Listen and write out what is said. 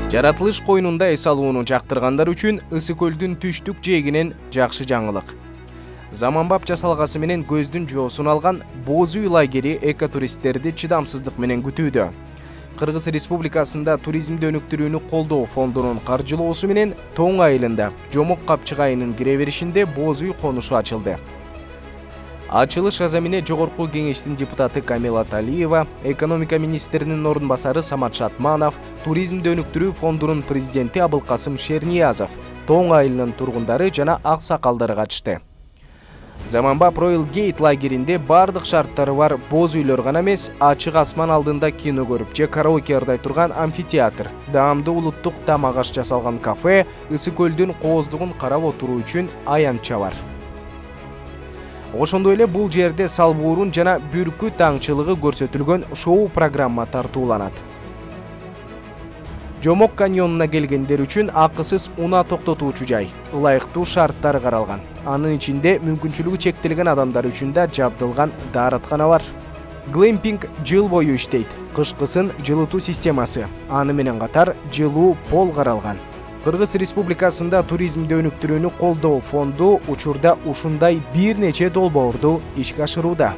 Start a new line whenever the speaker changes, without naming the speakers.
Жаратылыш коюнунда эс алууну жактыргандар үчүн Ысыкөлдүн түштүк жээгинен жакшы жаңылык. Заманбап жасалгасы менен көздүн жоосун алган Боз үй лагери экотуристтерди чыдамсыздык менен күтүүдө. Кыргыз Республикасында туризмди өнүктүрүүнү колдоо фондунун каржылоосу менен Тоң айылында Жомок Капчык айынын кире беришинде Боз үй конушу ачылды. Ачылыш азамине Жогорку кеңештин депутаты Камила Талиева, экономика министринин орун басары Самат Шатманов, туризмди өнүктүрүү фондунун президенти Абылкасым Шерниязов, Тоң айылынын тургундары жана ак сакалдары катышты. Заманбап Royal Gate лагеринде бардык шарттары бар боз үйлөр гана эмес, ачык асман алдында кино көрүп же караоке ырдай турган амфитеатр, даамдуу улуттук тамак аш жасалган кафе, Ысыкөлдүн кооздугун карап отуруу үчүн аянтча бар. Ошондой эле бул жерде салбуурун жана бүркүт аңчылыгы көрсөтүлгөн шоу программа тартууланат. Жомок каньонуна келгендер үчүн акысыз унаа токтотуучу жай, ылайыктуу шарттар каралган. Анын ичинде мүмкүнчүлүгү чектелген адамдар үчүн да жабдылган даараткана бар. Глэмпинг жыл бою иштейт. Кышкысын жылытуу системасы, аны менен катар жылуу пол каралган. Кыргыз Республикасында туризмди өнүктүрүүнү колдоо фонду учурда ушундай бир нече долбоорду ишке ашырууда.